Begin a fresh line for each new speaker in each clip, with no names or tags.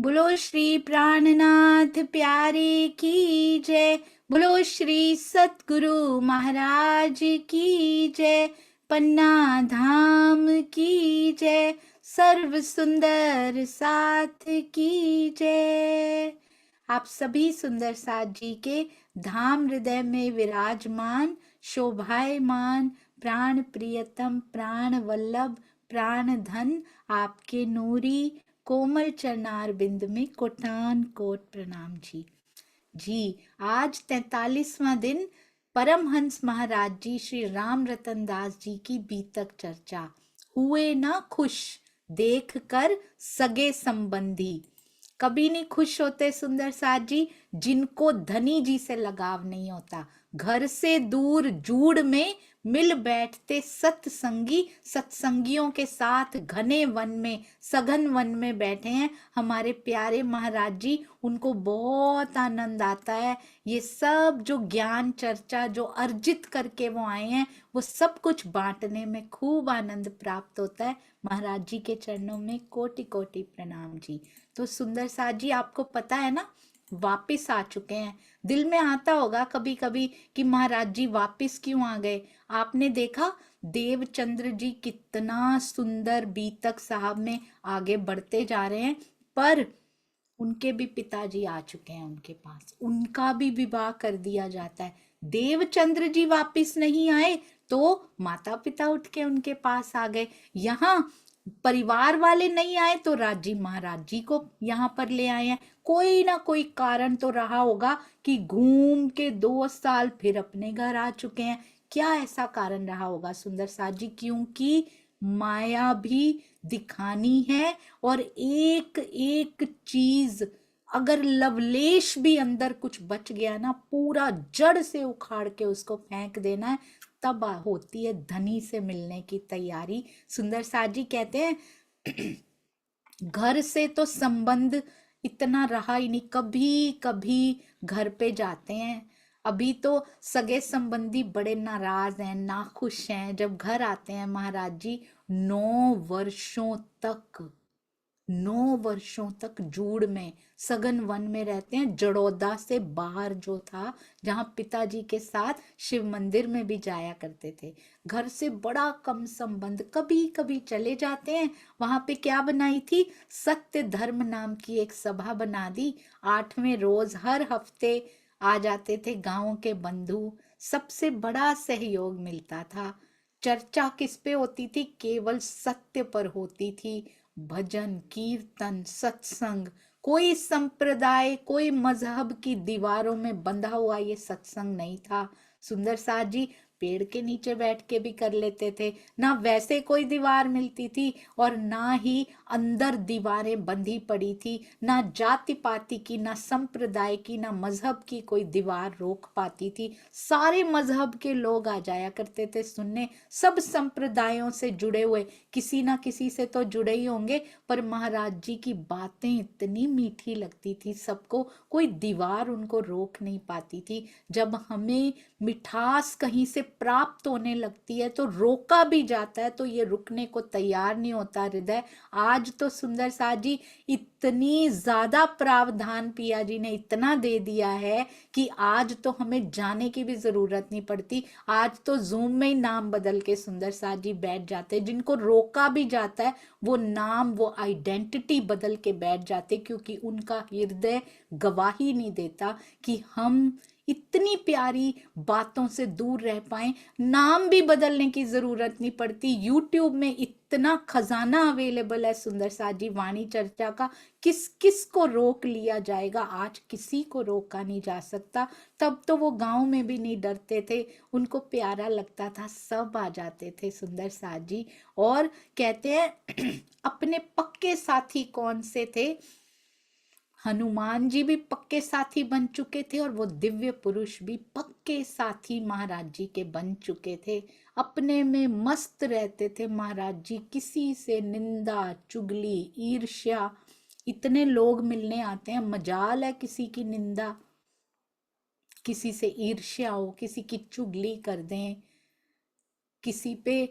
बोलो श्री प्राणनाथ प्यारे की जय। बोलो श्री सतगुरु महाराज की जय। पन्ना धाम की जय। सर्व सुंदर साथ की जय। आप सभी सुंदर साथ जी के धाम हृदय में विराजमान शोभायमान प्राण प्रियतम प्राण वल्लभ प्राण धन आपके नूरी कोमल चरणार बिंद में कोटान कोट प्रणाम जी। जी, आज 43वां दिन परमहंस महाराज जी श्री राम रतन दास जी की बीतक चर्चा। हुए ना खुश देख कर सगे संबंधी। कभी नहीं खुश होते सुंदर साथ जी जिनको धनी जी से लगाव नहीं होता। घर से दूर जूड़ में मिल बैठते सत्संगी, सत्संगियों के साथ घने वन में सघन वन में बैठे हैं हमारे प्यारे महाराज जी। उनको बहुत आनंद आता है। ये सब जो ज्ञान चर्चा जो अर्जित करके वो आए हैं वो सब कुछ बांटने में खूब आनंद प्राप्त होता है। महाराज जी के चरणों में कोटि कोटि प्रणाम जी। तो सुंदर साथ जी आपको पता है ना वापिस आ चुके हैं। दिल में आता होगा कभी कभी कि महाराज जी वापिस क्यों आ गए। आपने देखा देवचंद्र जी कितना सुंदर बीतक साहब में आगे बढ़ते जा रहे हैं, पर उनके भी पिताजी आ चुके हैं उनके पास, उनका भी विवाह कर दिया जाता है। देवचंद्र जी वापिस नहीं आए तो माता पिता उठ के उनके पास आ गए। यहाँ परिवार वाले नहीं आए तो राजी महाराज जी को यहाँ पर ले आए हैं। कोई ना कोई कारण तो रहा होगा कि घूम के 2 साल फिर अपने घर आ चुके हैं। क्या ऐसा कारण रहा होगा सुंदर साथ जी? क्योंकि माया भी दिखानी है और एक एक चीज अगर लवलेश भी अंदर कुछ बच गया ना पूरा जड़ से उखाड़ के उसको फेंक देना है। तब होती है धनी से मिलने की तैयारी। सुंदर साथ जी कहते हैं घर से तो संबंध इतना रहा ही नहीं, कभी कभी घर पे जाते हैं। अभी तो सगे संबंधी बड़े नाराज हैं नाखुश हैं। जब घर आते हैं महाराज जी 9 वर्षों तक 9 वर्षों तक जूड़ में सघन वन में रहते हैं। जड़ौदा से बाहर जो था जहां पिताजी के साथ शिव मंदिर में भी जाया करते थे। घर से बड़ा कम संबंध, कभी कभी चले जाते हैं। वहां पे क्या बनाई थी, सत्य धर्म नाम की एक सभा बना दी। 8वें रोज हर हफ्ते आ जाते थे गांव के बंधु। सबसे बड़ा सहयोग मिलता था। चर्चा किस पे होती थी, केवल सत्य पर होती थी। भजन कीर्तन सत्संग, कोई संप्रदाय कोई मजहब की दीवारों में बंधा हुआ ये सत्संग नहीं था। सुंदर साथ जी पेड़ के नीचे बैठ के भी कर लेते थे। ना वैसे कोई दीवार मिलती थी और ना ही अंदर दीवारें बंधी पड़ी थी। ना जाति पाति की ना संप्रदाय की ना मजहब की कोई दीवार रोक पाती थी। सारे मजहब के लोग आ जाया करते थे सुनने। सब संप्रदायों से जुड़े हुए, किसी ना किसी से तो जुड़े ही होंगे, पर महाराज जी की बातें इतनी मीठी लगती थी सबको, कोई दीवार उनको रोक नहीं पाती थी। जब हमें मिठास कहीं से प्राप्त होने लगती है तो रोका भी जाता है तो ये रुकने को तैयार नहीं होता हृदय। आज तो सुंदर साथ जी इतनी ज्यादा प्रावधान पिया जी ने इतना दे दिया है कि आज तो हमें जाने की भी जरूरत नहीं पड़ती। आज तो जूम में ही नाम बदल के सुंदर साथ जी बैठ जाते हैं। जिनको रोका भी जाता है वो नाम वो आइडेंटिटी बदल के बैठ जाते, क्योंकि उनका हृदय गवाही नहीं देता कि हम इतनी प्यारी बातों से दूर रह पाए। नाम भी बदलने की जरूरत नहीं पड़ती। यूट्यूब में इतना खजाना अवेलेबल है सुंदर साथ जी वाणी चर्चा का, किस किस को रोक लिया जाएगा। आज किसी को रोका नहीं जा सकता। तब तो वो गांव में भी नहीं डरते थे, उनको प्यारा लगता था, सब आ जाते थे सुंदर साथ जी। और कहते हैं अपने पक्के साथी कौन से थे, हनुमान जी भी पक्के साथी बन चुके थे और वो दिव्य पुरुष भी पक्के साथी महाराज जी के बन चुके थे। अपने में मस्त रहते थे महाराज जी, किसी से निंदा चुगली ईर्ष्या। इतने लोग मिलने आते हैं, मजाल है किसी की निंदा, किसी से ईर्ष्या हो, किसी की चुगली कर दें, किसी पे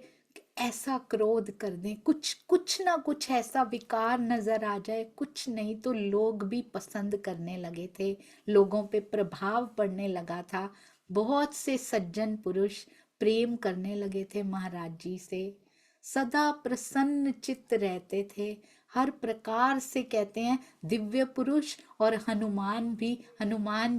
ऐसा क्रोध कर दें, कुछ कुछ ना कुछ ऐसा विकार नजर आ जाए, कुछ नहीं तो लोग भी पसंद करने लगे थे, लोगों पे प्रभाव पड़ने लगा था। बहुत से सज्जन पुरुष प्रेम करने लगे थे महाराज जी से, सदा प्रसन्न चित्त रहते थे हर प्रकार से। कहते हैं दिव्य पुरुष और हनुमान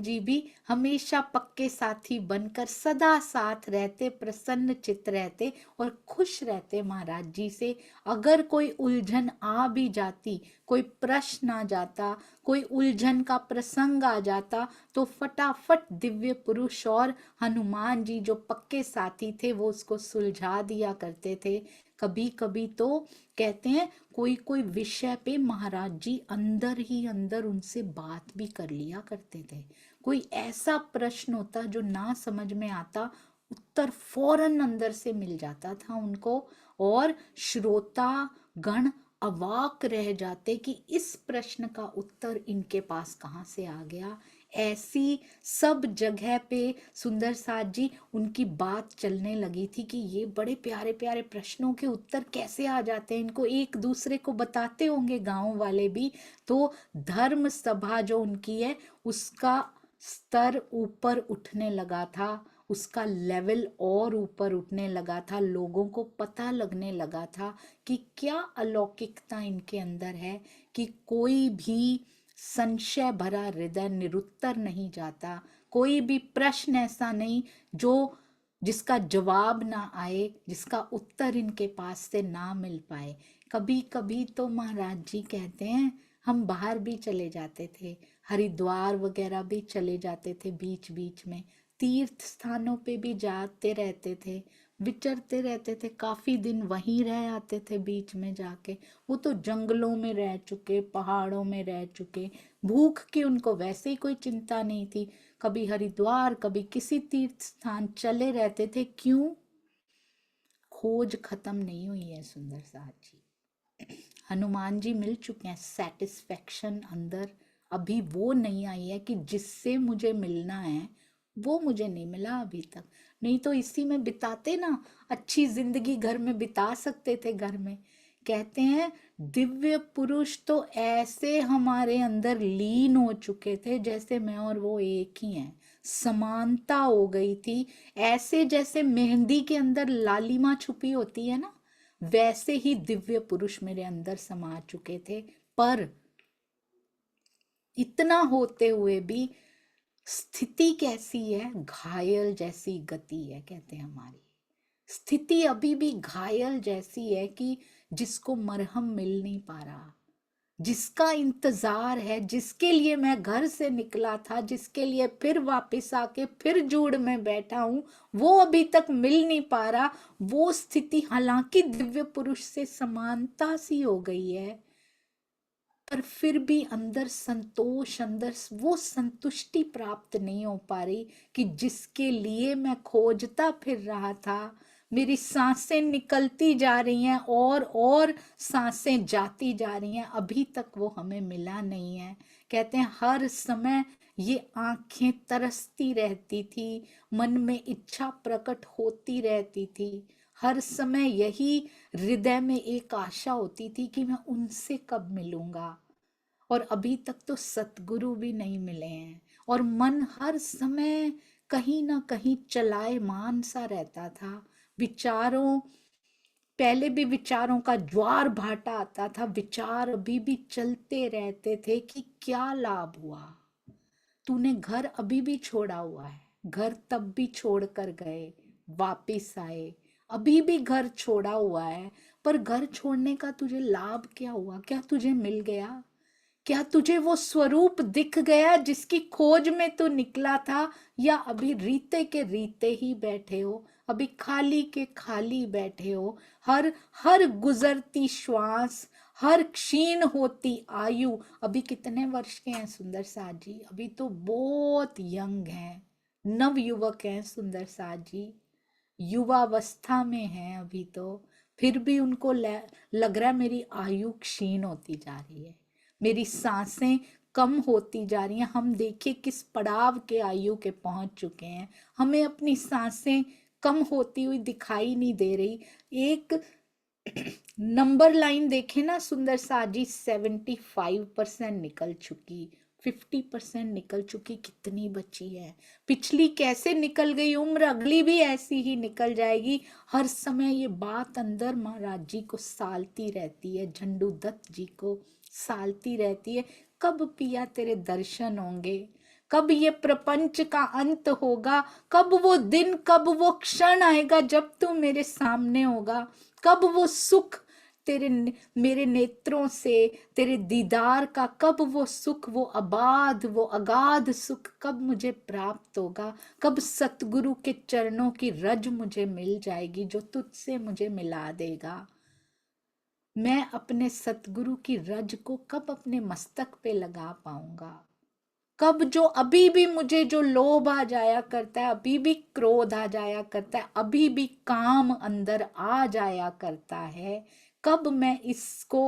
जी भी हमेशा पक्के साथी बनकर सदा साथ रहते, प्रसन्न चित्त रहते और खुश रहते महाराज जी से। अगर कोई उलझन आ भी जाती, कोई प्रश्न आ जाता, कोई उलझन का प्रसंग आ जाता, तो फटाफट दिव्य पुरुष और हनुमान जी जो पक्के साथी थे वो उसको सुलझा दिया करते थे। कभी कभी तो कहते हैं कोई कोई विषय पे महाराज जी अंदर ही अंदर उनसे बात भी कर लिया करते थे। कोई ऐसा प्रश्न होता जो ना समझ में आता, उत्तर फौरन अंदर से मिल जाता था उनको, और श्रोता गण अवाक रह जाते कि इस प्रश्न का उत्तर इनके पास कहाँ से आ गया। ऐसी सब जगह पे सुंदर साथ जी उनकी बात चलने लगी थी कि ये बड़े प्यारे प्यारे प्रश्नों के उत्तर कैसे आ जाते हैं, इनको एक दूसरे को बताते होंगे गांव वाले भी। तो धर्म सभा जो उनकी है उसका स्तर ऊपर उठने लगा था, उसका लेवल और ऊपर उठने लगा था, लोगों को पता लगने लगा था कि क्या अलौकिकता इनके अंदर है, कि कोई भी संशय भरा हृदय निरुत्तर नहीं जाता, कोई भी प्रश्न ऐसा नहीं जो जिसका जवाब ना आए, जिसका उत्तर इनके पास से ना मिल पाए। कभी कभी तो महाराज जी कहते हैं हम बाहर भी चले जाते थे, हरिद्वार वगैरह भी चले जाते थे, बीच बीच में तीर्थ स्थानों पे भी जाते रहते थे, विचरते रहते थे, काफी दिन वहीं रह आते थे बीच में जाके। वो तो जंगलों में रह चुके, पहाड़ों में रह चुके, भूख की उनको वैसे ही कोई चिंता नहीं थी। कभी हरिद्वार कभी किसी तीर्थ स्थान चले रहते थे। क्यों? खोज खत्म नहीं हुई है सुंदर साथ जी। हनुमान जी मिल चुके हैं, सेटिस्फेक्शन अंदर अभी वो नहीं आई है कि जिससे मुझे मिलना है वो मुझे नहीं मिला अभी तक। नहीं तो इसी में बिताते ना, अच्छी जिंदगी घर में बिता सकते थे। घर में कहते हैं दिव्य पुरुष तो ऐसे हमारे अंदर लीन हो चुके थे जैसे मैं और वो एक ही हैं, समानता हो गई थी। ऐसे जैसे मेहंदी के अंदर लालिमा छुपी होती है ना, वैसे ही दिव्य पुरुष मेरे अंदर समा चुके थे। पर इतना होते हुए भी स्थिति कैसी है? घायल जैसी गति है। कहते हैं हमारी स्थिति अभी भी घायल जैसी है कि जिसको मरहम मिल नहीं पा रहा, जिसका इंतजार है, जिसके लिए मैं घर से निकला था, जिसके लिए फिर वापस आके फिर जूड़ में बैठा हूं, वो अभी तक मिल नहीं पा रहा। वो स्थिति हालांकि दिव्य पुरुष से समानता सी हो गई है, पर फिर भी अंदर संतोष, अंदर वो संतुष्टि प्राप्त नहीं हो पा रही कि जिसके लिए मैं खोजता फिर रहा था। मेरी सांसें निकलती जा रही हैं और सांसें जाती जा रही हैं, अभी तक वो हमें मिला नहीं है। कहते हैं हर समय ये आंखें तरसती रहती थी, मन में इच्छा प्रकट होती रहती थी, हर समय यही हृदय में एक आशा होती थी कि मैं उनसे कब मिलूंगा। और अभी तक तो सतगुरु भी नहीं मिले हैं, और मन हर समय कहीं ना कहीं चलायमान सा रहता था। विचारों, पहले भी विचारों का ज्वार भाटा आता था, विचार अभी भी चलते रहते थे कि क्या लाभ हुआ, तूने घर अभी भी छोड़ा हुआ है, घर तब भी छोड़ कर गए, वापिस आए, अभी भी घर छोड़ा हुआ है, पर घर छोड़ने का तुझे लाभ क्या हुआ? क्या तुझे मिल गया? क्या तुझे वो स्वरूप दिख गया जिसकी खोज में तू निकला था? या अभी रीते के रीते ही बैठे हो, अभी खाली के खाली बैठे हो? हर हर गुजरती श्वास, हर क्षीण होती आयु, अभी कितने वर्ष के हैं सुंदर साथ जी? अभी तो बहुत यंग हैं, नव युवक हैं सुंदर साथ जी, युवावस्था में हैं अभी तो, फिर भी उनको लग रहा है मेरी आयु क्षीण होती जा रही है, मेरी सांसें कम होती जा रही हैं। हम देखिए किस पड़ाव के आयु के पहुंच चुके हैं, हमें अपनी सांसें कम होती हुई दिखाई नहीं दे रही। एक नंबर लाइन देखे ना सुंदर साजी, 75% निकल चुकी, 50% निकल चुकी, कितनी बची है? पिछली कैसे निकल गई उम्र, अगली भी ऐसी ही निकल जाएगी। हर समय ये बात अंदर महाराज जी को सालती रहती है, झंडू दत्त जी को सालती रहती है, कब पिया तेरे दर्शन होंगे, कब ये प्रपंच का अंत होगा, कब वो दिन, कब वो क्षण आएगा जब तू मेरे सामने होगा, कब वो सुख तेरे मेरे नेत्रों से तेरे दीदार का, कब वो सुख, वो अबाध, वो अगाध सुख कब मुझे प्राप्त होगा, कब सतगुरु के चरणों की रज मुझे मिल जाएगी जो तुझसे मुझे मिला देगा। मैं अपने सतगुरु की रज को कब अपने मस्तक पे लगा पाऊंगा, कब जो अभी भी मुझे जो लोभ आ जाया करता है, अभी भी क्रोध आ जाया करता है, अभी भी काम अंदर आ जाया करता है, कब मैं इसको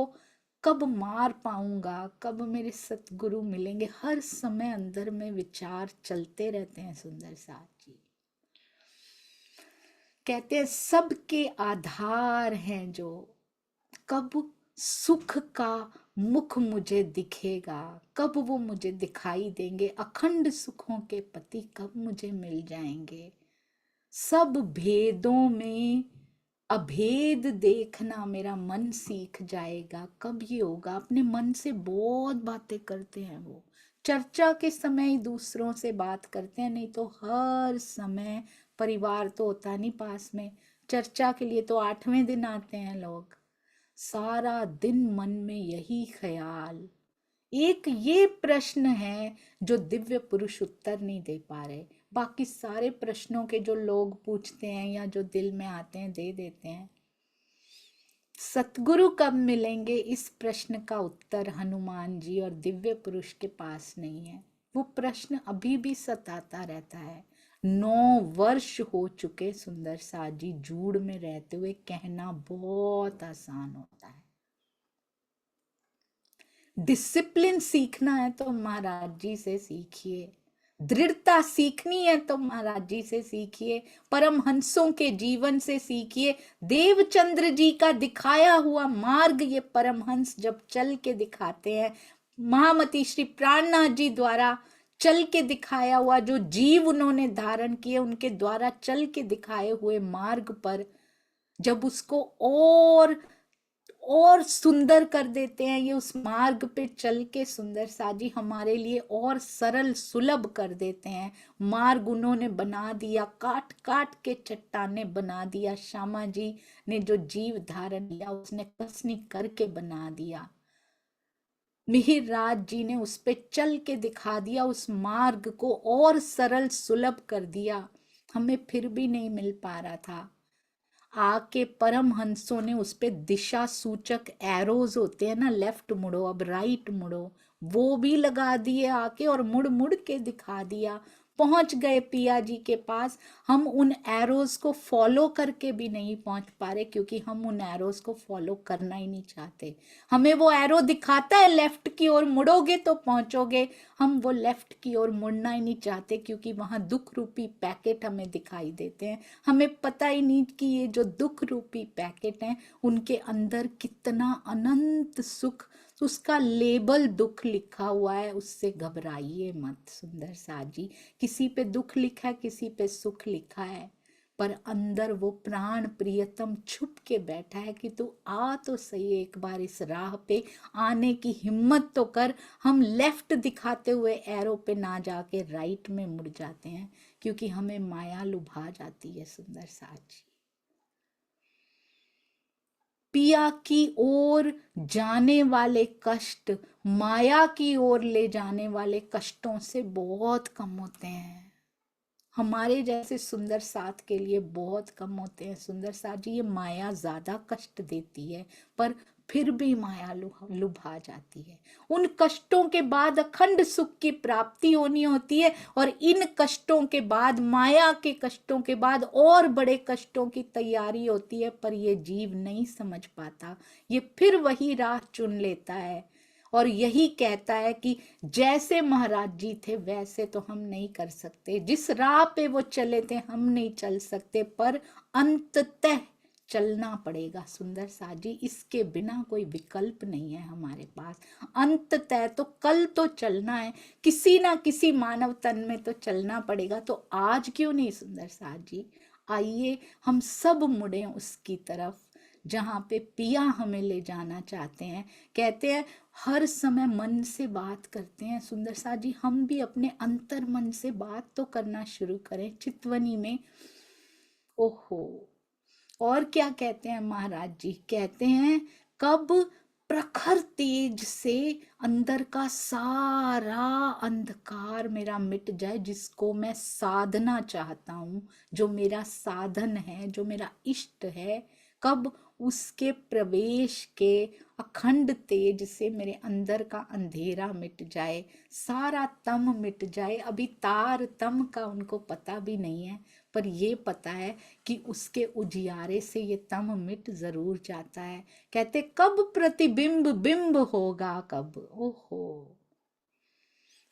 कब मार पाऊंगा, कब मेरे सतगुरु मिलेंगे। हर समय अंदर में विचार चलते रहते हैं सुंदर साथ जी। कहते हैं सबके आधार हैं जो, कब सुख का मुख मुझे दिखेगा, कब वो मुझे दिखाई देंगे, अखंड सुखों के पति कब मुझे मिल जाएंगे। सब भेदों में अभेद देखना मेरा मन सीख जाएगा, कब ये होगा। अपने मन से बहुत बातें करते हैं वो, चर्चा के समय ही दूसरों से बात करते हैं, नहीं तो हर समय परिवार तो होता नहीं पास में, चर्चा के लिए तो 8वें दिन आते हैं लोग। सारा दिन मन में यही ख्याल। एक ये प्रश्न है जो दिव्य पुरुष उत्तर नहीं दे पा रहे, बाकी सारे प्रश्नों के जो लोग पूछते हैं या जो दिल में आते हैं दे देते हैं। सतगुरु कब मिलेंगे, इस प्रश्न का उत्तर हनुमान जी और दिव्य पुरुष के पास नहीं है। वो प्रश्न अभी भी सताता रहता है। 9 वर्ष हो चुके सुंदर साथ जी जूड़ में रहते हुए, कहना बहुत आसान होता है। डिसिप्लिन सीखना है तो महाराज जी से सीखिए, दृढ़ता सीखनी है तो महाराज जी से सीखिए, परमहंसों के जीवन से सीखिए। देवचंद्र जी का दिखाया हुआ मार्ग ये परमहंस जब चल के दिखाते हैं, महामती श्री प्राणनाथ जी द्वारा चल के दिखाया हुआ जो जीव उन्होंने धारण किए, उनके द्वारा चल के दिखाए हुए मार्ग पर जब उसको और सुंदर कर देते हैं, ये उस मार्ग पे चल के सुंदर साजी हमारे लिए और सरल सुलभ कर देते हैं। मार्ग उन्होंने बना दिया, काट काट के चट्टाने बना दिया। श्यामा जी ने जो जीव धारण किया उसने कसनी करके बना दिया। मिहिर राज जी ने उस पे चल के दिखा दिया, उस मार्ग को और सरल सुलभ कर दिया। हमें फिर भी नहीं मिल पा रहा था, आके परमहंसों ने उस पे दिशा सूचक एरोज होते हैं ना, लेफ्ट मुड़ो अब राइट मुड़ो, वो भी लगा दिए आके और मुड़ मुड़ के दिखा दिया। पहुंच गए पिया जी के पास। हम उन एरोज को फॉलो करके भी नहीं पहुंच पा रहे, क्योंकि हम उन एरोज को फॉलो करना ही नहीं चाहते। हमें वो एरो दिखाता है लेफ्ट की ओर मुड़ोगे तो पहुंचोगे, हम वो लेफ्ट की ओर मुड़ना ही नहीं चाहते, क्योंकि वहां दुख रूपी पैकेट हमें दिखाई देते हैं। हमें पता ही नहीं कि ये जो दुख रूपी पैकेट हैं उनके अंदर कितना अनंत सुख, उसका लेबल दुख लिखा हुआ है, उससे घबराइए मत सुंदर साथ जी। किसी पे दुख लिखा है, किसी पे सुख लिखा है, पर अंदर वो प्राण प्रियतम छुप के बैठा है कि तू आ तो सही, एक बार इस राह पे आने की हिम्मत तो कर। हम लेफ्ट दिखाते हुए एरो पे ना जाके राइट में मुड़ जाते हैं, क्योंकि हमें माया लुभा जाती है सुंदर साथ जी। पिया की ओर जाने वाले कष्ट माया की ओर ले जाने वाले कष्टों से बहुत कम होते हैं। हमारे जैसे सुंदर साथ के लिए बहुत कम होते हैं सुंदर साथ जी। ये माया ज्यादा कष्ट देती है, पर फिर भी माया लुभा जाती है। उन कष्टों के बाद अखंड सुख की प्राप्ति होनी होती है, और इन कष्टों के बाद, माया के कष्टों के बाद और बड़े कष्टों की तैयारी होती है, पर ये जीव नहीं समझ पाता। ये फिर वही राह चुन लेता है और यही कहता है कि जैसे महाराज जी थे वैसे तो हम नहीं कर सकते, जिस राह पे वो चले थे हम नहीं चल सकते, पर अंततः चलना पड़ेगा सुंदर सा जी, इसके बिना कोई विकल्प नहीं है हमारे पास। अंततः तो कल तो चलना है, किसी ना किसी मानव तन में तो चलना पड़ेगा, तो आज क्यों नहीं सुंदर सा जी, आइए हम सब मुड़े उसकी तरफ जहाँ पे पिया हमें ले जाना चाहते हैं। कहते हैं हर समय मन से बात करते हैं सुंदर सा जी, हम भी अपने अंतर मन से बात तो करना शुरू करें चितवनी में। ओहो, और क्या कहते हैं महाराज जी, कहते हैं कब प्रखर तेज से अंदर का सारा अंधकार मेरा मिट जाए, जिसको मैं साधना चाहता हूँ, जो मेरा साधन है, जो मेरा इष्ट है, कब उसके प्रवेश के अखंड तेज से मेरे अंदर का अंधेरा मिट जाए, सारा तम मिट जाए। अभी तार तम का उनको पता भी नहीं है, पर ये पता है कि उसके उजियारे से ये तम मिट जरूर जाता है। कहते कब प्रतिबिंब बिंब होगा कब। ओहो,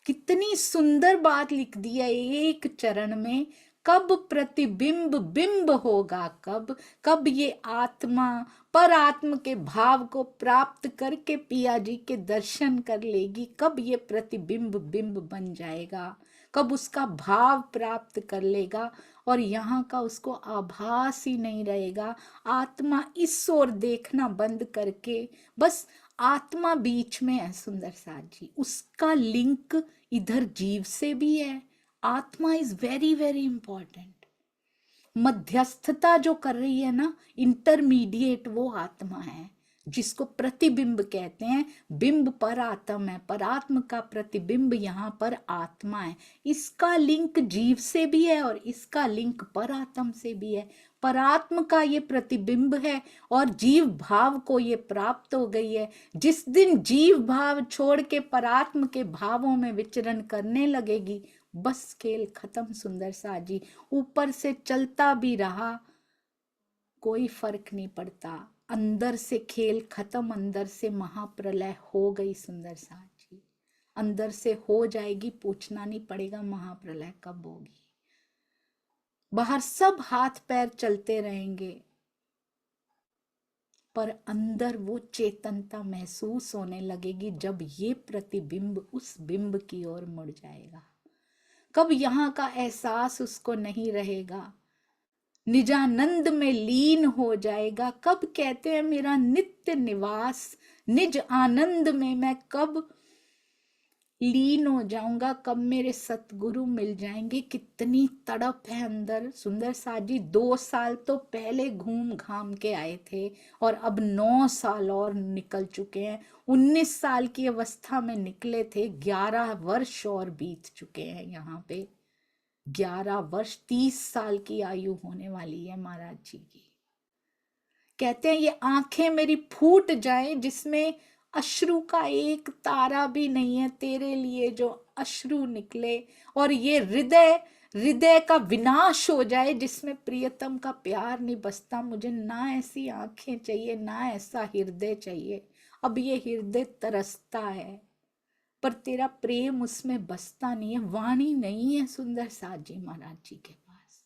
कितनी सुंदर बात लिख दी है एक चरण में। कब प्रतिबिंब बिंब होगा कब, कब ये आत्मा पर आत्म के भाव को प्राप्त करके पिया जी के दर्शन कर लेगी, कब ये प्रतिबिंब बिंब बन जाएगा, कब उसका भाव प्राप्त कर लेगा और यहाँ का उसको आभास ही नहीं रहेगा। आत्मा इस ओर देखना बंद करके बस आत्मा बीच में है सुंदर साथ जी, उसका लिंक इधर जीव से भी है। आत्मा इज वेरी वेरी इंपॉर्टेंट। मध्यस्थता जो कर रही है ना, इंटरमीडिएट, वो आत्मा है, जिसको प्रतिबिंब कहते हैं। बिंब पर आत्म है, परात्म का प्रतिबिंब यहाँ पर आत्मा है। इसका लिंक जीव से भी है और इसका लिंक परात्म से भी है। परात्म का ये प्रतिबिंब है और जीव भाव को ये प्राप्त हो गई है। जिस दिन जीव भाव छोड़ के परात्म के भावों में विचरण करने लगेगी, बस खेल खत्म सुंदर सा जी। ऊपर से चलता भी रहा कोई फर्क नहीं पड़ता, अंदर से खेल खत्म, अंदर से महाप्रलय हो गई सुंदर सा जी, अंदर से हो जाएगी, पूछना नहीं पड़ेगा महाप्रलय कब होगी। बाहर सब हाथ पैर चलते रहेंगे, पर अंदर वो चेतनता महसूस होने लगेगी जब ये प्रतिबिंब उस बिंब की ओर मुड़ जाएगा। कब यहाँ का एहसास उसको नहीं रहेगा, निजानंद में लीन हो जाएगा। कब कहते हैं मेरा नित्य निवास निज आनंद में मैं कब लीन हो जाऊंगा, कब मेरे सतगुरु मिल जाएंगे। कितनी तड़प है अंदर सुंदर सा जी। 2 साल तो पहले घूम घाम के आए थे और अब 9 साल और निकल चुके हैं। 19 साल की अवस्था में निकले थे, 11 वर्ष और बीत चुके हैं यहाँ पे। 11 वर्ष, 30 साल की आयु होने वाली है महाराज जी की। कहते हैं ये आंखें मेरी फूट जाएं जिसमें अश्रु का एक तारा भी नहीं है, तेरे लिए जो अश्रु निकले, और ये हृदय का विनाश हो जाए जिसमें प्रियतम का प्यार नहीं बसता। मुझे ना ऐसी आंखें चाहिए, ना ऐसा हृदय चाहिए। अब ये हृदय तरसता है पर तेरा प्रेम उसमें बसता नहीं है। वाणी नहीं है सुंदर साथ जी महाराज जी के पास,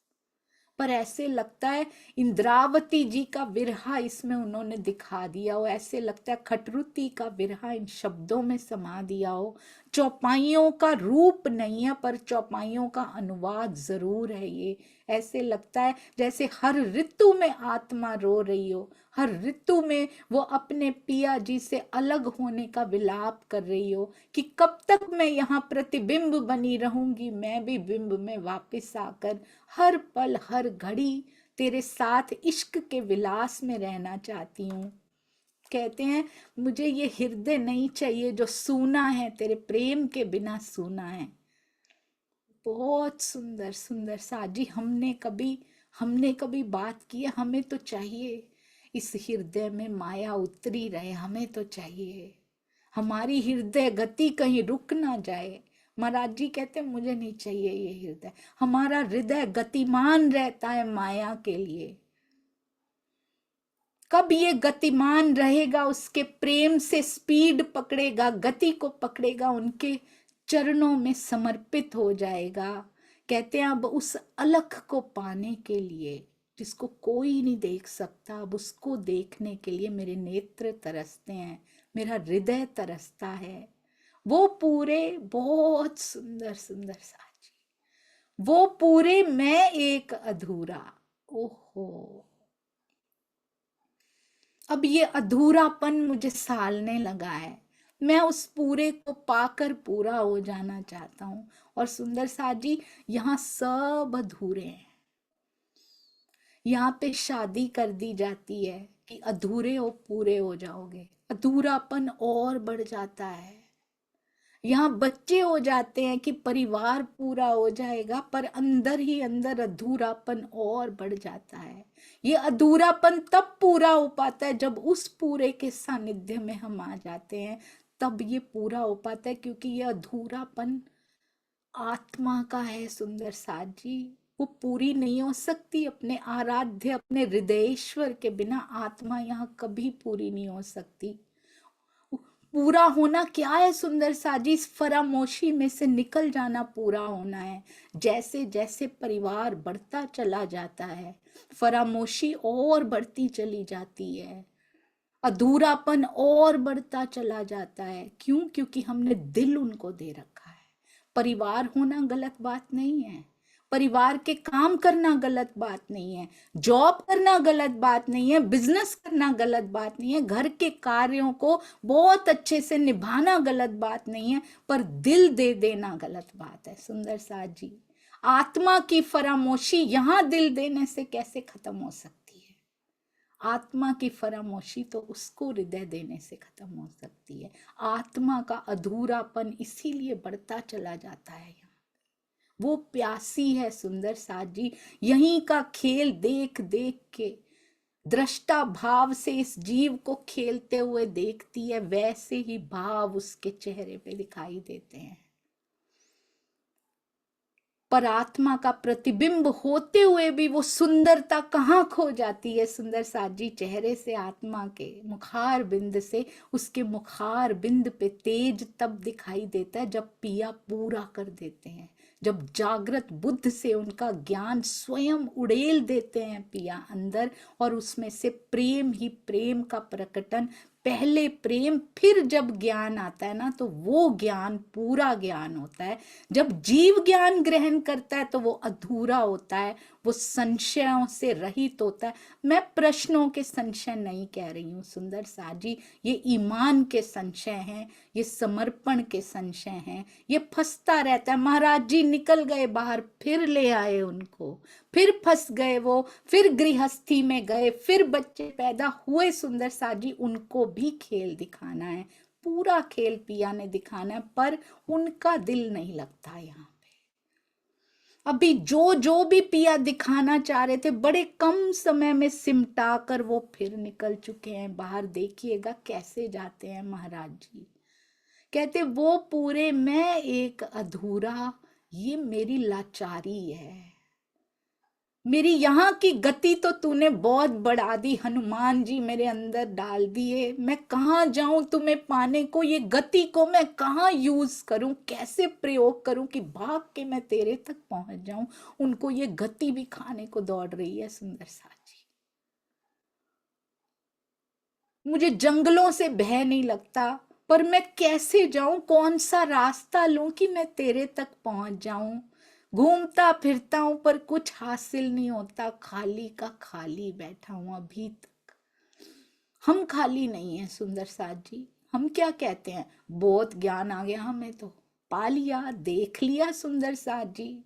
पर ऐसे लगता है इंद्रावती जी का विरहा इसमें उन्होंने दिखा दिया हो। ऐसे लगता है खटरुती का विरहा इन शब्दों में समा दिया हो। चौपाइयों का रूप नहीं है पर चौपाइयों का अनुवाद जरूर है ये। ऐसे लगता है जैसे हर ऋतु में आत्मा रो रही हो, हर ऋतु में वो अपने पिया जी से अलग होने का विलाप कर रही हो कि कब तक मैं यहाँ प्रतिबिंब बनी रहूंगी, मैं भी बिंब में वापस आकर हर पल हर घड़ी तेरे साथ इश्क के विलास में रहना चाहती हूँ। कहते हैं मुझे ये हृदय नहीं चाहिए जो सूना है, तेरे प्रेम के बिना सूना है। बहुत सुंदर सुंदर साजी, हमने कभी बात की है। हमें तो चाहिए इस हृदय में माया उतरी रहे, हमें तो चाहिए हमारी हृदय गति कहीं रुक ना जाए। महाराज जी कहते मुझे नहीं चाहिए ये हृदय, हमारा हृदय गतिमान रहता है माया के लिए। कब ये गतिमान रहेगा, उसके प्रेम से स्पीड पकड़ेगा, गति को पकड़ेगा, उनके चरणों में समर्पित हो जाएगा। कहते हैं अब उस अलख को पाने के लिए, जिसको कोई नहीं देख सकता, अब उसको देखने के लिए मेरे नेत्र तरसते हैं, मेरा हृदय तरसता है। वो पूरे बहुत सुंदर सुंदर साजी, वो पूरे मैं एक अधूरा। ओहो, अब ये अधूरापन मुझे सालने लगा है, मैं उस पूरे को पाकर पूरा हो जाना चाहता हूं। और सुंदर साजी, यहाँ सब अधूरे हैं। यहाँ पे शादी कर दी जाती है कि अधूरे हो पूरे हो जाओगे, अधूरापन और बढ़ जाता है। यहाँ बच्चे हो जाते हैं कि परिवार पूरा हो जाएगा, पर अंदर ही अंदर अधूरापन और बढ़ जाता है। ये अधूरापन तब पूरा हो पाता है जब उस पूरे के सानिध्य में हम आ जाते हैं, तब ये पूरा हो पाता है। क्योंकि ये अधूरापन आत्मा का है सुंदर साथ जी, वो पूरी नहीं हो सकती अपने आराध्य, अपने हृदयेश्वर के बिना आत्मा यहाँ कभी पूरी नहीं हो सकती। पूरा होना क्या है सुंदर साजी, इस फरामोशी में से निकल जाना पूरा होना है। जैसे जैसे परिवार बढ़ता चला जाता है, फरामोशी और बढ़ती चली जाती है, अधूरापन और बढ़ता चला जाता है। क्यों? क्योंकि हमने दिल उनको दे रखा है। परिवार होना गलत बात नहीं है, परिवार के काम करना गलत बात नहीं है, जॉब करना गलत बात नहीं है, बिजनेस करना गलत बात नहीं है, घर के कार्यों को बहुत अच्छे से निभाना गलत बात नहीं है, पर दिल दे देना गलत बात है। सुंदर साथ जी, आत्मा की फरामोशी यहां दिल देने से कैसे खत्म हो सकती है? आत्मा की फरामोशी तो उसको हृदय देने से खत्म हो सकती है। आत्मा का अधूरापन इसीलिए बढ़ता चला जाता है। वो प्यासी है सुंदर साथ जी, यहीं का खेल देख देख के दृष्टा भाव से इस जीव को खेलते हुए देखती है, वैसे ही भाव उसके चेहरे पे दिखाई देते हैं। पर आत्मा का प्रतिबिंब होते हुए भी वो सुंदरता कहाँ खो जाती है सुंदर साथ जी? चेहरे से, आत्मा के मुखार बिंद से, उसके मुखार बिंद पे तेज तब दिखाई देता है जब पिया पूरा कर देते हैं, जब जागृत बुद्ध से उनका ज्ञान स्वयं उड़ेल देते हैं पिया अंदर, और उसमें से प्रेम ही प्रेम का प्रकटन, पहले प्रेम फिर जब ज्ञान आता है ना, तो वो ज्ञान पूरा ज्ञान होता है। जब जीव ज्ञान ग्रहण करता है तो वो अधूरा होता है, वो संशयों से रहित होता है। मैं प्रश्नों के संशय नहीं कह रही हूँ सुंदर साथ जी, ये ईमान के संशय हैं, ये समर्पण के संशय हैं। ये फंसता रहता है, महाराज जी निकल गए बाहर, फिर ले आए उनको, फिर फंस गए वो, फिर गृहस्थी में गए, फिर बच्चे पैदा हुए सुंदर साथ जी, उनको भी खेल दिखाना है, पूरा खेल पिया ने दिखाना है, पर उनका दिल नहीं लगता यहाँ पे। अभी जो जो भी पिया दिखाना चाह रहे थे, बड़े कम समय में सिमटा कर वो फिर निकल चुके हैं बाहर। देखिएगा कैसे जाते हैं महाराज जी। कहते वो पूरे मैं एक अधूरा, ये मेरी लाचारी है, मेरी यहाँ की गति तो तूने बहुत बढ़ा दी, हनुमान जी मेरे अंदर डाल दिए, मैं कहाँ जाऊं तुम्हें पाने को, ये गति को मैं कहाँ यूज करूं, कैसे प्रयोग करूं कि भाग के मैं तेरे तक पहुंच जाऊं। उनको ये गति भी खाने को दौड़ रही है सुंदर साथ जी। मुझे जंगलों से भय नहीं लगता, पर मैं कैसे जाऊं, कौन सा रास्ता लूं कि मैं तेरे तक पहुंच जाऊं। घूमता फिरता हूं पर कुछ हासिल नहीं होता, खाली का खाली बैठा हूं अभी तक। हम खाली नहीं है सुंदर साथ जी। हम क्या कहते हैं, बहुत ज्ञान आ गया हमें, तो पा लिया, देख लिया सुंदर साथ जी।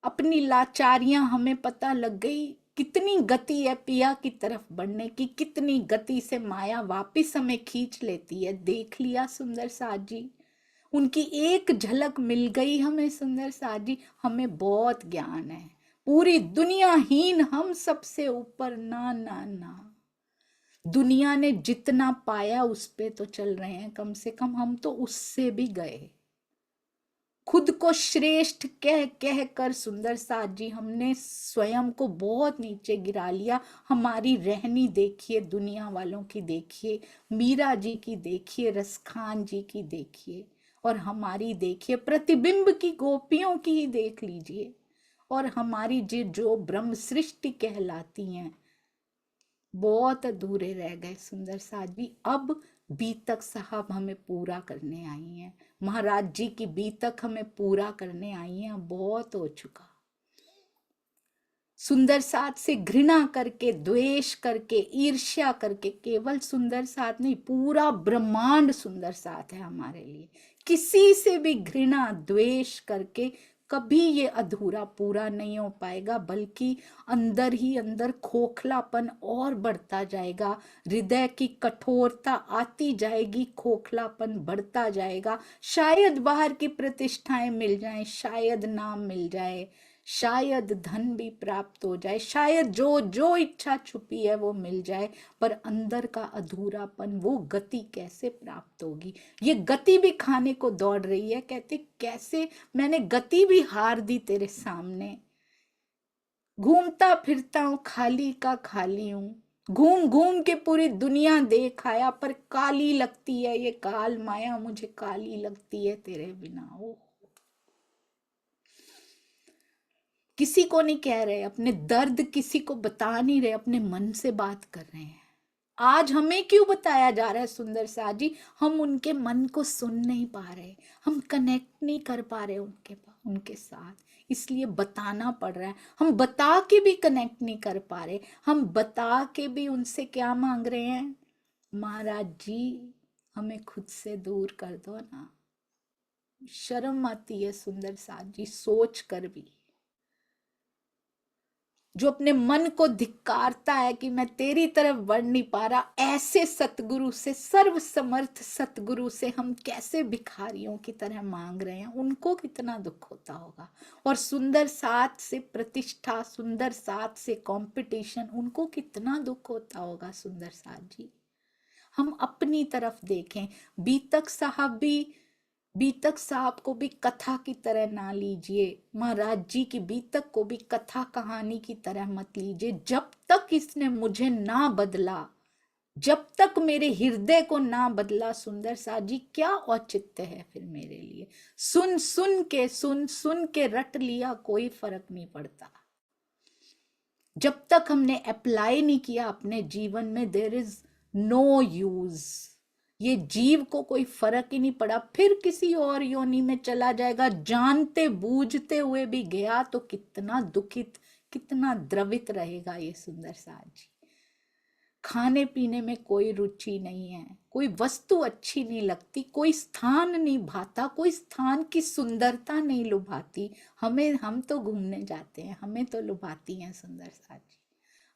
अपनी लाचारियां हमें पता लग गई, कितनी गति है पिया की तरफ बढ़ने की, कितनी गति से माया वापिस हमें खींच लेती है, देख लिया सुंदर साथ जी। उनकी एक झलक मिल गई हमें सुंदर साथ जी। हमें बहुत ज्ञान है, पूरी दुनिया हीन, हम सबसे ऊपर, ना ना ना। दुनिया ने जितना पाया उस पे तो चल रहे हैं, कम से कम हम तो उससे भी गए। खुद को श्रेष्ठ कह कह कर सुंदर साथ जी हमने स्वयं को बहुत नीचे गिरा लिया। हमारी रहनी देखिए, दुनिया वालों की देखिए, मीरा जी की देखिए, रसखान जी की देखिए, और हमारी देखिए, प्रतिबिंब की गोपियों की ही देख लीजिए। और हमारी जो ब्रह्म सृष्टि कहलाती हैं बहुत अधूरे रह गए सुंदर साथ जी। अब बीतक साहब हमें पूरा करने आई हैं, महाराज जी की बीतक हमें पूरा करने आई हैं। बहुत हो चुका। सुंदर साथ से घृणा करके, द्वेष करके, ईर्ष्या करके, केवल सुंदर साथ नहीं, पूरा ब्रह्मांड सुंदर साथ है हमारे लिए। किसी से भी घृणा द्वेष करके कभी ये अधूरा पूरा नहीं हो पाएगा, बल्कि अंदर ही अंदर खोखलापन और बढ़ता जाएगा, हृदय की कठोरता आती जाएगी, खोखलापन बढ़ता जाएगा। शायद बाहर की प्रतिष्ठाएं मिल जाएं, शायद नाम मिल जाए, शायद धन भी प्राप्त हो जाए, शायद जो जो इच्छा छुपी है वो मिल जाए, पर अंदर का अधूरापन, वो गति कैसे प्राप्त होगी? ये गति भी खाने को दौड़ रही है। कहते कैसे मैंने गति भी हार दी तेरे सामने, घूमता फिरता हूं खाली का खाली हूं, घूम घूम के पूरी दुनिया देख आया, पर काली लगती है ये काल माया, मुझे काली लगती है तेरे बिना। ओ किसी को नहीं कह रहे, अपने दर्द किसी को बता नहीं रहे, अपने मन से बात कर रहे हैं। आज हमें क्यों बताया जा रहा है सुंदर साथ जी? हम उनके मन को सुन नहीं पा रहे, हम कनेक्ट नहीं कर पा रहे उनके साथ, इसलिए बताना पड़ रहा है। हम बता के भी कनेक्ट नहीं कर पा रहे, हम बता के भी उनसे क्या मांग रहे हैं? महाराज जी हमें खुद से दूर कर दो ना। शर्म आती है सुंदर साथ जी सोच कर भी। जो अपने मन को धिक्कारता है कि मैं तेरी तरफ बढ़ नहीं पा रहा, ऐसे सतगुरु से, सर्व समर्थ सतगुरु से हम कैसे भिखारियों की तरह मांग रहे हैं? उनको कितना दुख होता होगा। और सुंदर साथ से प्रतिष्ठा, सुंदर साथ से कंपटीशन, उनको कितना दुख होता होगा सुंदर साथ जी। हम अपनी तरफ देखें। बीतक साहब को भी कथा की तरह ना लीजिए, महाराज जी की बीतक को भी कथा कहानी की तरह मत लीजिए। जब तक इसने मुझे ना बदला, जब तक मेरे हृदय को ना बदला सुंदर साथ जी, क्या औचित्य है फिर मेरे लिए? सुन सुन के रट लिया, कोई फर्क नहीं पड़ता। जब तक हमने अप्लाई नहीं किया अपने जीवन में, देयर इज नो यूज। ये जीव को कोई फर्क ही नहीं पड़ा, फिर किसी और योनि में चला जाएगा, जानते बूझते हुए भी गया तो कितना दुखित, कितना द्रवित रहेगा ये सुंदर साथ जी। खाने पीने में कोई रुचि नहीं है, कोई वस्तु अच्छी नहीं लगती, कोई स्थान नहीं भाता, कोई स्थान की सुंदरता नहीं लुभाती हमें। हम तो घूमने जाते हैं, हमें तो लुभाती हैं सुंदर साथ जी।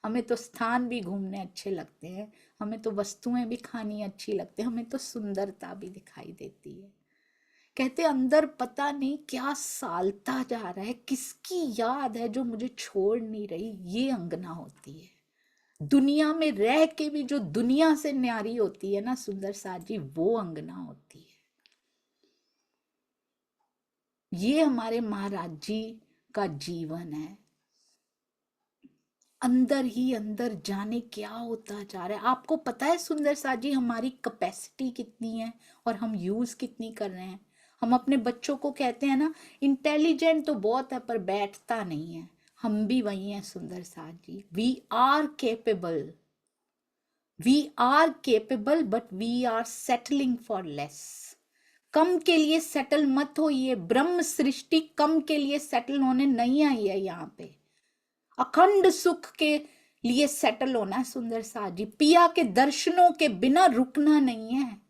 हमें तो स्थान भी घूमने अच्छे लगते हैं, हमें तो वस्तुएं भी खानी अच्छी लगती है, हमें तो सुंदरता भी दिखाई देती है। कहते अंदर पता नहीं क्या सालता जा रहा है, किसकी याद है जो मुझे छोड़ नहीं रही, ये अंगना होती है। दुनिया में रह के भी जो दुनिया से न्यारी होती है ना सुंदर साथ जी, वो अंगना होती है। ये हमारे महाराज जी का जीवन है। अंदर ही अंदर जाने क्या होता जा रहा है। आपको पता है सुंदर साथ जी हमारी कैपेसिटी कितनी है और हम यूज कितनी कर रहे हैं? हम अपने बच्चों को कहते हैं ना, इंटेलिजेंट तो बहुत है पर बैठता नहीं है। हम भी वही हैं सुंदर साथ जी। We are capable but we are settling for less. कम के लिए सेटल मत होइए। ब्रह्म सृष्टि कम के लिए सेटल होने नहीं आई है यहाँ पे। अखंड सुख के लिए सेटल होना है सुंदर साथ जी। पिया के दर्शनों के बिना रुकना नहीं है।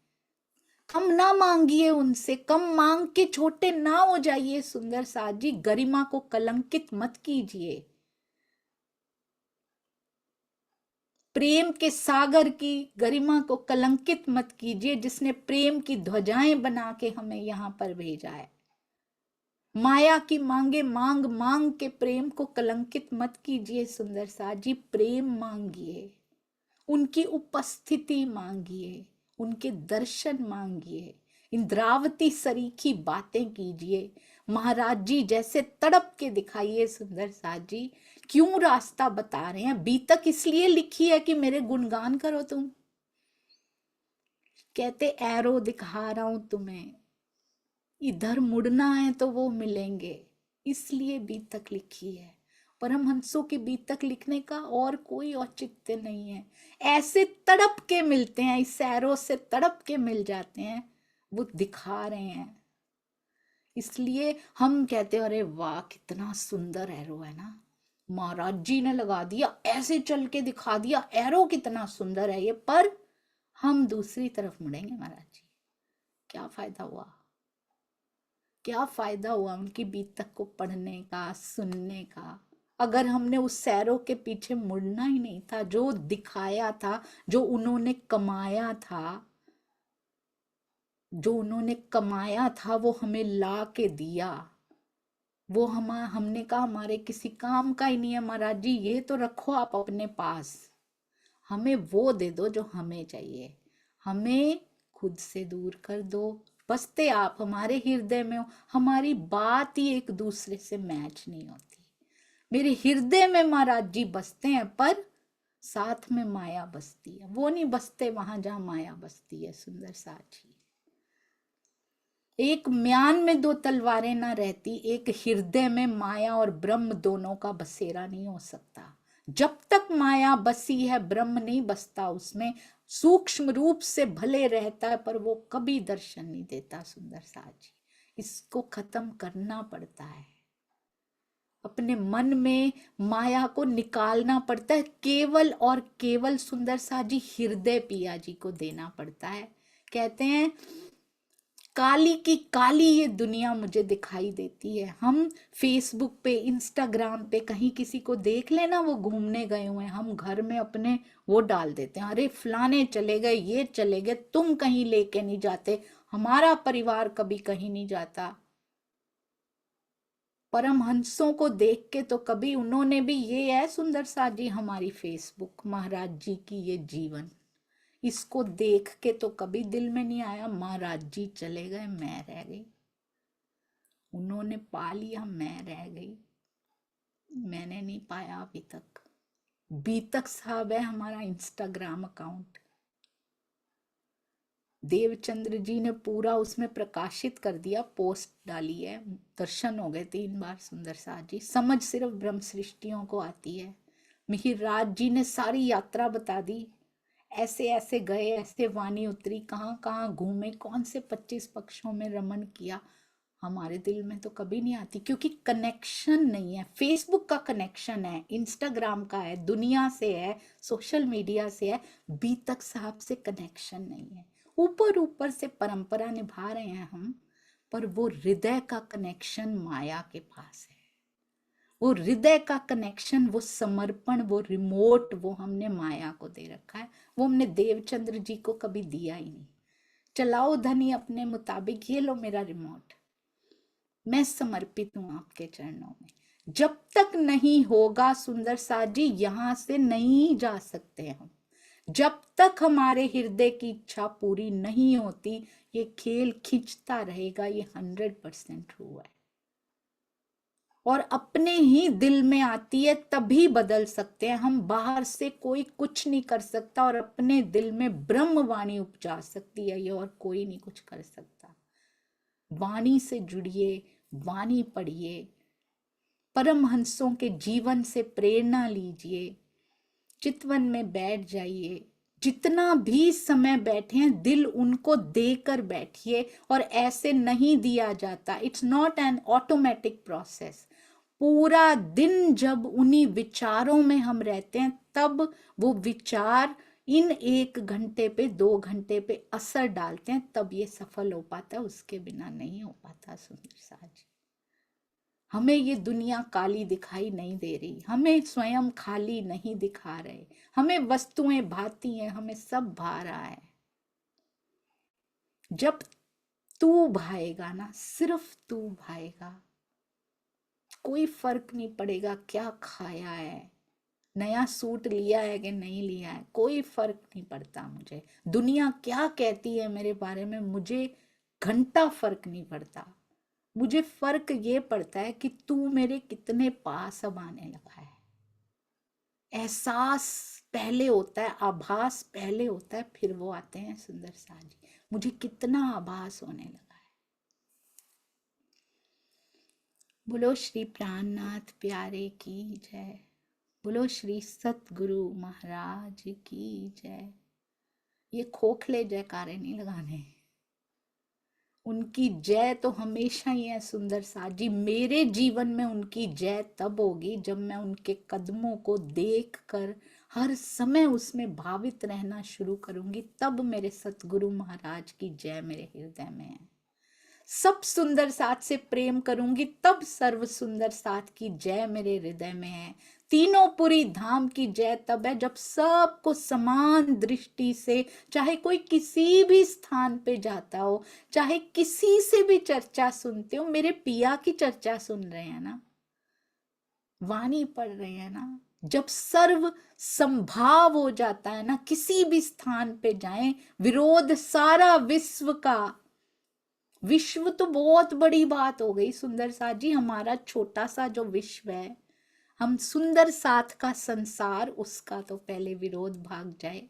कम ना मांगिए उनसे, कम मांग के छोटे ना हो जाइए सुंदर साथ जी। गरिमा को कलंकित मत कीजिए। प्रेम के सागर की गरिमा को कलंकित मत कीजिए, जिसने प्रेम की ध्वजाएं बना के हमें यहाँ पर भेजा है। माया की मांगे मांग मांग के प्रेम को कलंकित मत कीजिए सुंदर साथ जी। प्रेम मांगिए, उनकी उपस्थिति मांगिए, उनके दर्शन मांगिए। इंद्रावती सरीखी बातें कीजिए, महाराज जी जैसे तड़प के दिखाइए। सुंदर साथ जी क्यों रास्ता बता रहे हैं? बीतक इसलिए लिखी है कि मेरे गुणगान करो तुम। कहते एरो दिखा रहा हूं तुम्हें, इधर मुड़ना है तो वो मिलेंगे, इसलिए बीतक लिखी है। परमहंसों की बीतक लिखने का और कोई औचित्य नहीं है। ऐसे तड़प के मिलते हैं, इस एरो से तड़प के मिल जाते हैं, वो दिखा रहे हैं। इसलिए हम कहते हैं अरे वाह कितना सुंदर एरो है ना, महाराज जी ने लगा दिया, ऐसे चल के दिखा दिया, एरो कितना सुंदर है ये। पर हम दूसरी तरफ मुड़ेंगे महाराज जी, क्या फायदा हुआ? क्या फायदा हुआ उनकी बीतक को पढ़ने का, सुनने का, अगर हमने उस सैरों के पीछे मुड़ना ही नहीं था। जो दिखाया था, जो उन्होंने कमाया था, जो उन्होंने कमाया था वो हमें ला के दिया, वो हमने कहा हमारे किसी काम का ही नहीं है महाराज जी, ये तो रखो आप अपने पास, हमें वो दे दो जो हमें चाहिए, हमें खुद से दूर कर दो। बसते आप हमारे हृदय में हो, हमारी बात ही एक दूसरे से मैच नहीं होती। मेरे हृदय में महाराज जी बसते हैं, पर साथ में माया बसती है, वो नहीं बसते वहां जहां माया बसती है। सुंदर साथी, एक म्यान में दो तलवारें ना रहती, एक हृदय में माया और ब्रह्म दोनों का बसेरा नहीं हो सकता। जब तक माया बसी है ब्रह्म नहीं बसता उसमें। सूक्ष्म रूप से भले रहता है पर वो कभी दर्शन नहीं देता। सुंदर साथी, इसको खत्म करना पड़ता है, अपने मन में माया को निकालना पड़ता है, केवल और केवल सुंदर साथी हृदय पिया जी को देना पड़ता है। कहते हैं काली की काली ये दुनिया मुझे दिखाई देती है। हम फेसबुक पे, इंस्टाग्राम पे कहीं किसी को देख लेना वो घूमने गए हुए हैं, हम घर में अपने वो डाल देते हैं, अरे फलाने चले गए, ये चले गए, तुम कहीं लेके नहीं जाते, हमारा परिवार कभी कहीं नहीं जाता। परमहंसों को देख के तो कभी उन्होंने भी, ये है सुंदर सा जी हमारी फेसबुक, महाराज जी की ये जीवन, इसको देख के तो कभी दिल में नहीं आया महाराज जी चले गए मैं रह गई, उन्होंने पा लिया मैं रह गई, मैंने नहीं पाया अभी तक। बीतक साहब है हमारा इंस्टाग्राम अकाउंट, देवचंद्र जी ने पूरा उसमें प्रकाशित कर दिया, पोस्ट डाली है, दर्शन हो गए 3 बार। सुंदर साथ जी समझ सिर्फ ब्रह्म सृष्टियों को आती है। मिहिर राज जी ने सारी यात्रा बता दी, ऐसे ऐसे गए, ऐसे वाणी उतरी, कहाँ कहाँ घूमे, कौन से 25 पक्षों में रमन किया। हमारे दिल में तो कभी नहीं आती, क्योंकि कनेक्शन नहीं है। फेसबुक का कनेक्शन है, इंस्टाग्राम का है, दुनिया से है, सोशल मीडिया से है, बीतक साहब से कनेक्शन नहीं है। ऊपर ऊपर से परंपरा निभा रहे हैं हम, पर वो हृदय का कनेक्शन माया के पास है। वो हृदय का कनेक्शन, वो समर्पण, वो रिमोट, वो हमने माया को दे रखा है, वो हमने देवचंद्र जी को कभी दिया ही नहीं। चलाओ धनी अपने मुताबिक, ये लो मेरा रिमोट, मैं समर्पित हूं आपके चरणों में। जब तक नहीं होगा सुंदर साथ जी, यहां से नहीं जा सकते हम। जब तक हमारे हृदय की इच्छा पूरी नहीं होती, ये खेल खींचता रहेगा, ये 100% ट्रू है। और अपने ही दिल में आती है तभी बदल सकते हैं हम, बाहर से कोई कुछ नहीं कर सकता। और अपने दिल में ब्रह्म वाणी उपजा सकती है ये, और कोई नहीं कुछ कर सकता। वाणी से जुड़िए, वाणी पढ़िए, परमहंसों के जीवन से प्रेरणा लीजिए, चितवन में बैठ जाइए, जितना भी समय बैठे हैं दिल उनको देकर बैठिए। और ऐसे नहीं दिया जाता, it's not an automatic process. पूरा दिन जब उन्हीं विचारों में हम रहते हैं, तब वो विचार इन 1 घंटे पे, 2 घंटे पे असर डालते हैं, तब ये सफल हो पाता है, उसके बिना नहीं हो पाता। सुंदर साथ जी, हमें ये दुनिया काली दिखाई नहीं दे रही, हमें स्वयं खाली नहीं दिखा रहे, हमें वस्तुएं भाती हैं, हमें सब भा रहा है। जब तू भाएगा ना, सिर्फ तू भाएगा, कोई फर्क नहीं पड़ेगा क्या खाया है, नया सूट लिया है कि नहीं लिया है, कोई फर्क नहीं पड़ता मुझे। दुनिया क्या कहती है मेरे बारे में, मुझे घंटा फर्क नहीं पड़ता। मुझे फर्क ये पड़ता है कि तू मेरे कितने पास अब आने लगा है। एहसास पहले होता है, आभास पहले होता है, फिर वो आते हैं सुंदर साथ जी। मुझे कितना आभास होने लगा है। बोलो श्री प्राणनाथ प्यारे की जय। बोलो श्री सतगुरु महाराज की जय। ये खोखले जयकारे नहीं लगाने, उनकी जय तो हमेशा ही है सुंदर साथ जी। मेरे जीवन में उनकी जय तब होगी जब मैं उनके कदमों को देखकर हर समय उसमें भावित रहना शुरू करूंगी, तब मेरे सतगुरु महाराज की जय मेरे हृदय में है। सब सुंदर साथ से प्रेम करूंगी, तब सर्व सुंदर साथ की जय मेरे हृदय में है। तीनों पुरी धाम की जय तब है जब सबको समान दृष्टि से, चाहे कोई किसी भी स्थान पे जाता हो, चाहे किसी से भी चर्चा सुनते हो, मेरे पिया की चर्चा सुन रहे हैं ना, वाणी पढ़ रहे हैं ना, जब सर्व संभाव हो जाता है ना, किसी भी स्थान पे जाएं, विरोध सारा विश्व का, विश्व तो बहुत बड़ी बात हो गई सुंदर साथ जी, हमारा छोटा सा जो विश्व है, हम सुंदर साथ का संसार, उसका तो पहले विरोध भाग जाए,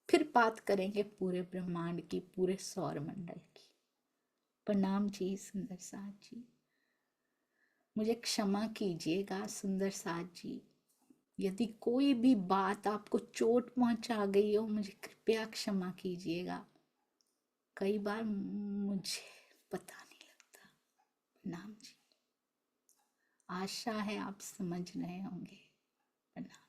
फिर बात करेंगे पूरे ब्रह्मांड की, पूरे सौर मंडल की। प्रणाम जी सुंदर साथ जी। मुझे क्षमा कीजिएगा सुंदर साथ जी, यदि कोई भी बात आपको चोट पहुंचा गई हो, मुझे कृपया क्षमा कीजिएगा। कई बार मुझे पता नहीं लगता। प्रणाम जी। आशा है आप समझ रहे होंगे। प्रणाम।